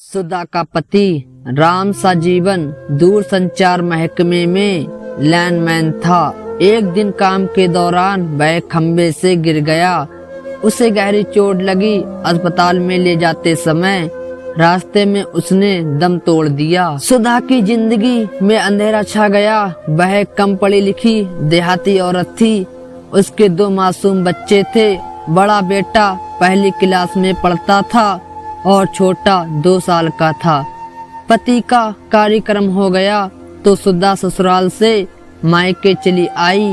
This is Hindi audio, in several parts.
सुधा का पति राम सा जीवन दूर संचार महकमे में लाइनमैन था। एक दिन काम के दौरान वह खंबे से गिर गया। उसे गहरी चोट लगी। अस्पताल में ले जाते समय रास्ते में उसने दम तोड़ दिया। सुधा की जिंदगी में अंधेरा छा गया। वह कम पढ़ी लिखी देहाती औरत थी। उसके 2 मासूम बच्चे थे। बड़ा बेटा पहली क्लास में पढ़ता था और छोटा 2 साल का था। पति का कार्यक्रम हो गया तो सुधा ससुराल से मायके चली आई।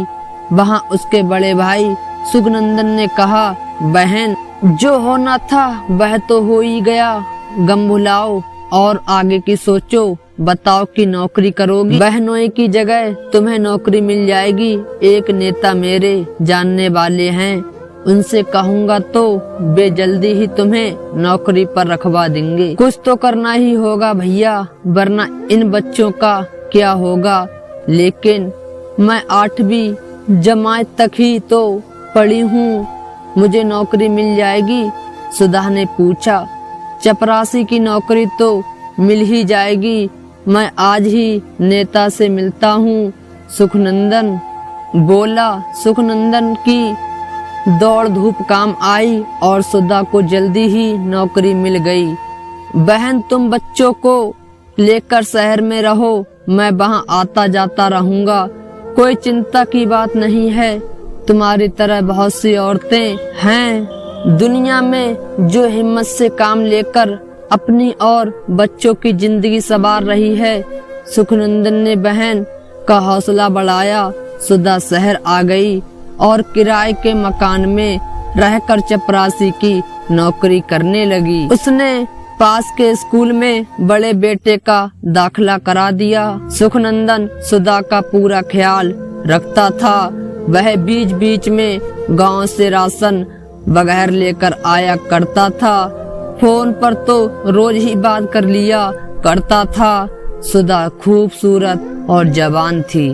वहाँ उसके बड़े भाई सुखनंदन ने कहा, बहन जो होना था वह तो हो ही गया, गम भुलाओ और आगे की सोचो। बताओ कि नौकरी करोगी? बहनोई की जगह तुम्हें नौकरी मिल जाएगी। एक नेता मेरे जानने वाले हैं, उनसे कहूँगा तो वे जल्दी ही तुम्हें नौकरी पर रखवा देंगे। कुछ तो करना ही होगा भैया, वरना इन बच्चों का क्या होगा। लेकिन मैं 8वीं जमात तक ही तो पढ़ी हूँ, मुझे नौकरी मिल जाएगी? सुधा ने पूछा। चपरासी की नौकरी तो मिल ही जाएगी, मैं आज ही नेता से मिलता हूँ, सुखनंदन बोला। सुखनंदन की दौड़ धूप काम आई और सुधा को जल्दी ही नौकरी मिल गई। बहन तुम बच्चों को लेकर शहर में रहो, मैं वहाँ आता जाता रहूँगा, कोई चिंता की बात नहीं है। तुम्हारी तरह बहुत सी औरतें हैं दुनिया में जो हिम्मत से काम लेकर अपनी और बच्चों की जिंदगी संवार रही है। सुखनंदन ने बहन का हौसला बढ़ाया। सुधा शहर आ गई और किराए के मकान में रहकर चपरासी की नौकरी करने लगी। उसने पास के स्कूल में बड़े बेटे का दाखिला करा दिया। सुखनंदन सुधा का पूरा ख्याल रखता था। वह बीच बीच में गांव से राशन वगैरह लेकर आया करता था। फोन पर तो रोज ही बात कर लिया करता था। सुधा खूबसूरत और जवान थी।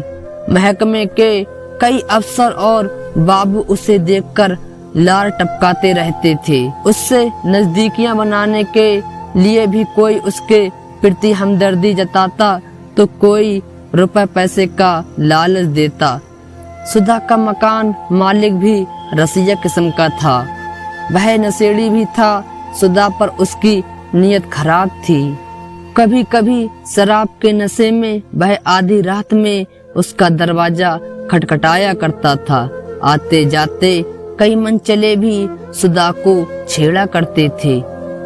महकमे के कई अफसर और बाबू उसे देखकर लार टपकाते रहते थे। उससे नजदीकियां बनाने के लिए भी कोई उसके प्रति हमदर्दी जताता तो कोई रुपए पैसे का लालच देता। सुधा का मकान मालिक भी रसिया किस्म का था। वह नशेड़ी भी था। सुधा पर उसकी नीयत खराब थी। कभी कभी शराब के नशे में वह आधी रात में उसका दरवाजा खटखटाया करता था। आते जाते कई मनचले भी सुधा को छेड़ा करते थे।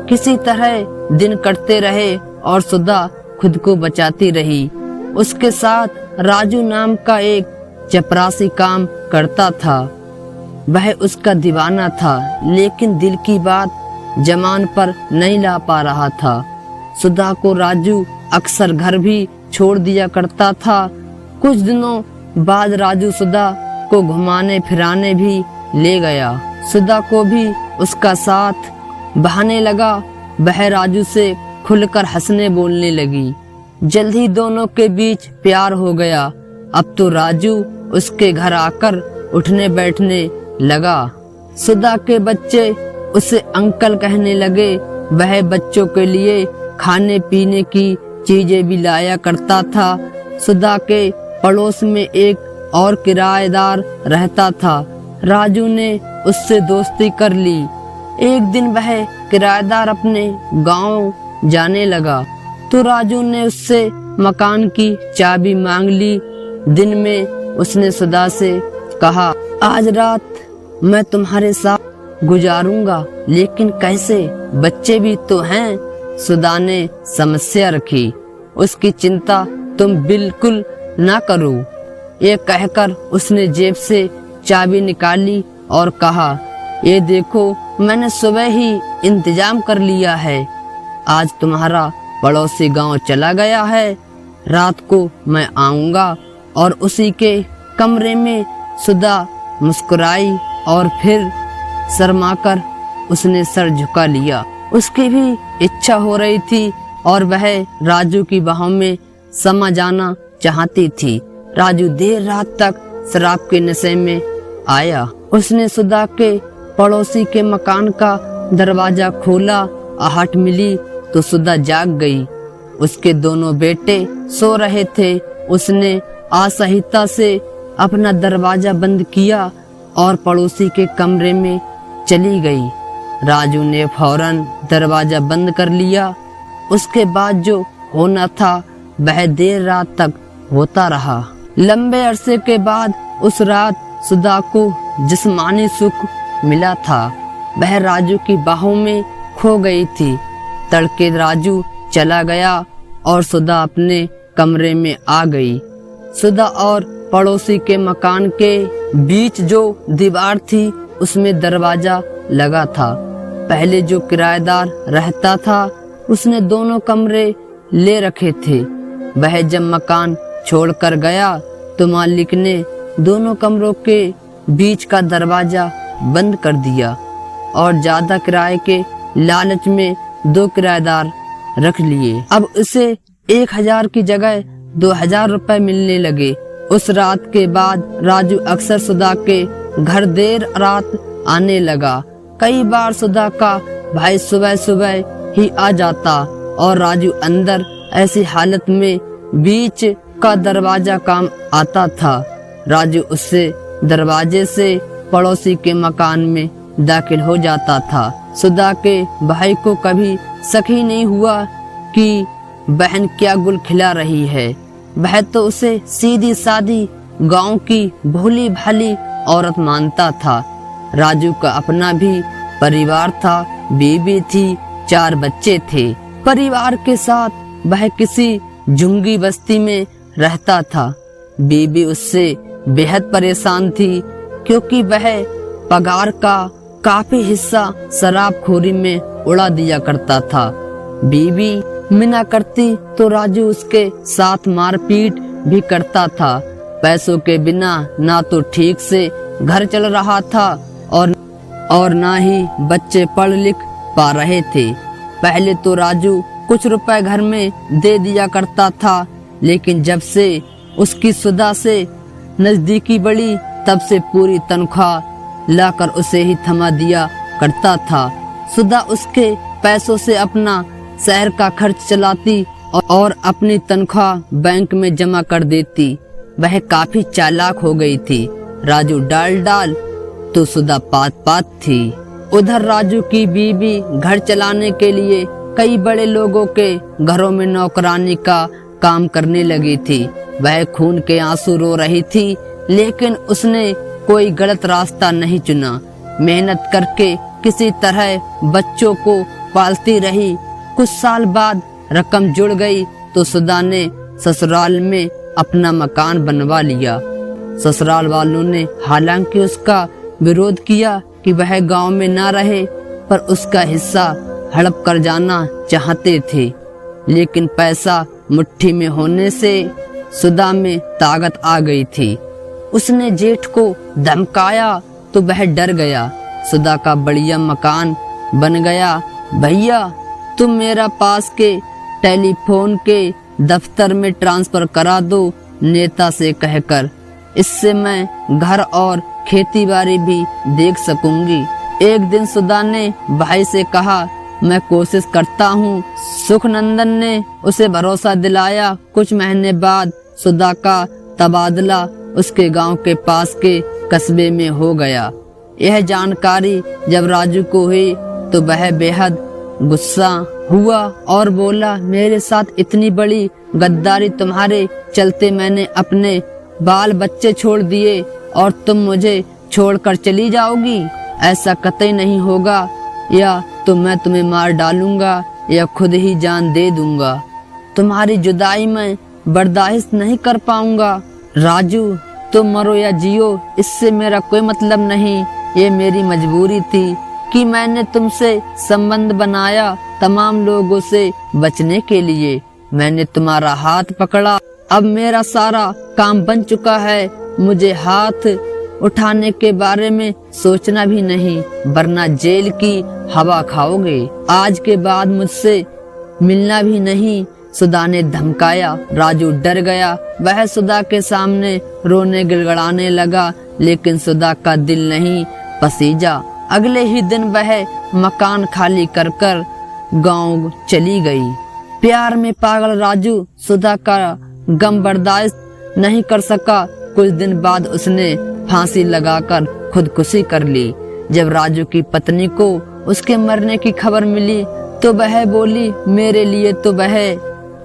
किसी तरह दिन कटते रहे और सुधा खुद को बचाती रही। उसके साथ राजू नाम का एक चपरासी काम करता था। वह उसका दीवाना था, लेकिन दिल की बात जमान पर नहीं ला पा रहा था। सुधा को राजू अक्सर घर भी छोड़ दिया करता था। कुछ दिनों बाद राजू सुधा को घुमाने फिराने भी ले गया। सुधा को भी उसका साथ बहाने लगा। वह राजू से खुलकर हंसने बोलने लगी। जल्द ही दोनों के बीच प्यार हो गया। अब तो राजू उसके घर आकर उठने बैठने लगा। सुधा के बच्चे उसे अंकल कहने लगे। वह बच्चों के लिए खाने पीने की चीजें भी लाया करता था। सुधा के पड़ोस में एक और किराएदार रहता था। राजू ने उससे दोस्ती कर ली। एक दिन वह किराएदार अपने गांव जाने लगा तो राजू ने उससे मकान की चाबी मांग ली। दिन में उसने सुधा से कहा, आज रात मैं तुम्हारे साथ गुजारूंगा, लेकिन कैसे? बच्चे भी तो हैं। सुधा ने समस्या रखी। उसकी चिंता तुम बिल्कुल ना करो। ये कहकर उसने जेब से चाबी निकाली और कहा, ये देखो मैंने सुबह ही इंतजाम कर लिया है। आज तुम्हारा पड़ोसी गांव चला गया है। रात को मैं आऊंगा। और उसी के कमरे में सुधा मुस्कुराई और फिर शर्माकर उसने सर झुका लिया। उसकी भी इच्छा हो रही थी और वह राजू की बाहों में समा जाना चाहती थी। राजू देर रात तक शराब के नशे में आया। उसने सुधा के पड़ोसी के मकान का दरवाजा खोला। आहट मिली तो सुधा जाग गई। उसके दोनों बेटे सो रहे थे। उसने असहिष्णुता से अपना दरवाजा बंद किया और पड़ोसी के कमरे में चली गई। राजू ने फौरन दरवाजा बंद कर लिया। उसके बाद जो होना था वह देर रात तक होता रहा। लंबे अरसे के बाद उस रात सुधा को जिस्मानी सुख मिला था। वह राजू की बाहों में खो गई थी। तड़के राजू चला गया और सुधा अपने कमरे में आ गई। सुधा और पड़ोसी के मकान के बीच जो दीवार थी उसमें दरवाजा लगा था। पहले जो किराएदार रहता था उसने दोनों कमरे ले रखे थे। वह जब मकान छोड़कर गया तो मालिक ने दोनों कमरों के बीच का दरवाजा बंद कर दिया और ज्यादा किराए के लालच में 2 किराएदार रख लिए। अब उसे 1000 की जगह 2000 रुपए मिलने लगे। उस रात के बाद राजू अक्सर सुधा के घर देर रात आने लगा। कई बार सुधा का भाई सुबह सुबह ही आ जाता और राजू अंदर ऐसी हालत में बीच का दरवाजा काम आता था। राजू उससे दरवाजे से पड़ोसी के मकान में दाखिल हो जाता था। सुधा के भाई को कभी शक ही नहीं हुआ कि बहन क्या गुल खिला रही है। वह तो उसे सीधी सादी गांव की भोली भाली औरत मानता था। राजू का अपना भी परिवार था, बीबी थी, 4 बच्चे थे। परिवार के साथ वह किसी झुंगी बस्ती में रहता था। बीबी उससे बेहद परेशान थी क्योंकि वह पगार का काफी हिस्सा शराबखोरी में उड़ा दिया करता था। बीबी मना करती तो राजू उसके साथ मारपीट भी करता था। पैसों के बिना ना तो ठीक से घर चल रहा था और ना ही बच्चे पढ़ लिख पा रहे थे। पहले तो राजू कुछ रुपए घर में दे दिया करता था, लेकिन जब से उसकी सुधा से नजदीकी बढ़ी तब से पूरी तनख्वाह लाकर उसे ही थमा दिया करता था। सुधा उसके पैसों से अपना शहर का खर्च चलाती और अपनी तनख्वाह बैंक में जमा कर देती। वह काफी चालाक हो गई थी। राजू डाल तो सुधा पात थी। उधर राजू की बीबी घर चलाने के लिए कई बड़े लोगों के घरों में नौकरानी का काम करने लगी थी। वह खून के आंसू रो रही थी, लेकिन उसने कोई गलत रास्ता नहीं चुना। मेहनत करके किसी तरह बच्चों को पालती रही। कुछ साल बाद रकम जुड़ गई तो सुधा ने ससुराल में अपना मकान बनवा लिया। ससुराल वालों ने हालांकि उसका विरोध किया कि वह गांव में ना रहे, पर उसका हिस्सा हड़प कर जाना चाहते थे। लेकिन पैसा मुट्ठी में होने से सुधा में ताकत आ गई थी। उसने जेठ को धमकाया तो वह डर गया। सुधा का बढ़िया मकान बन गया। भैया तुम मेरा पास के टेलीफोन के दफ्तर में ट्रांसफर करा दो नेता से कहकर, इससे मैं घर और खेती बाड़ी भी देख सकूंगी। एक दिन सुधा ने भाई से कहा, मैं कोशिश करता हूँ। सुखनंदन ने उसे भरोसा दिलाया। कुछ महीने बाद सुधा का तबादला उसके गांव के पास के कस्बे में हो गया। यह जानकारी जब राजू को हुई तो वह बेहद गुस्सा हुआ और बोला, मेरे साथ इतनी बड़ी गद्दारी तुम्हारे चलते मैंने अपने बाल बच्चे छोड़ दिए और तुम मुझे छोड़कर चली जाओगी? ऐसा कतई नहीं होगा, या तो मैं तुम्हें मार डालूंगा या खुद ही जान दे दूंगा। तुम्हारी जुदाई में बर्दाश्त नहीं कर पाऊंगा। राजू तुम मरो या जियो, इससे मेरा कोई मतलब नहीं। ये मेरी मजबूरी थी कि मैंने तुमसे संबंध बनाया तमाम लोगों से बचने के लिए। मैंने तुम्हारा हाथ पकड़ा। अब मेरा सारा काम बन चुका है। मुझे हाथ उठाने के बारे में सोचना भी नहीं, वरना जेल की हवा खाओगे। आज के बाद मुझसे मिलना भी नहीं। सुधा ने धमकाया। राजू डर गया। वह सुधा के सामने रोने गिड़गिड़ाने लगा, लेकिन सुधा का दिल नहीं पसीजा। अगले ही दिन वह मकान खाली कर गांव चली गई। प्यार में पागल राजू सुधा का गम बर्दाश्त नहीं कर सका। कुछ दिन बाद उसने फांसी लगाकर खुदकुशी कर ली। जब राजू की पत्नी को उसके मरने की खबर मिली तो वह बोली, मेरे लिए तो वह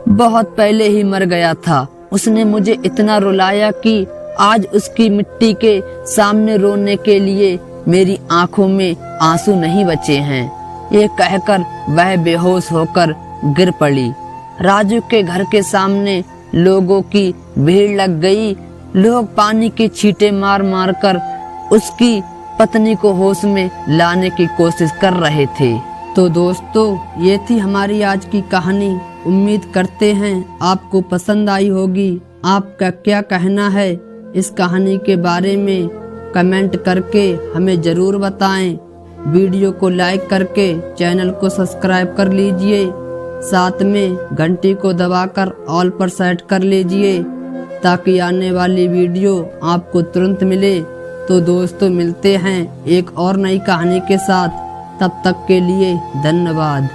बहुत पहले ही मर गया था। उसने मुझे इतना रुलाया कि आज उसकी मिट्टी के सामने रोने के लिए मेरी आंखों में आंसू नहीं बचे हैं। ये कहकर वह बेहोश होकर गिर पड़ी। राजू के घर के सामने लोगों की भीड़ लग गई। लोग पानी की छींटे मार मार कर उसकी पत्नी को होश में लाने की कोशिश कर रहे थे। तो दोस्तों, ये थी हमारी आज की कहानी। उम्मीद करते हैं आपको पसंद आई होगी। आपका क्या कहना है इस कहानी के बारे में कमेंट करके हमें जरूर बताएं। वीडियो को लाइक करके चैनल को सब्सक्राइब कर लीजिए। साथ में घंटी को दबाकर ऑल पर सेट कर लीजिए ताकि आने वाली वीडियो आपको तुरंत मिले। तो दोस्तों, मिलते हैं एक और नई कहानी के साथ। तब तक के लिए धन्यवाद।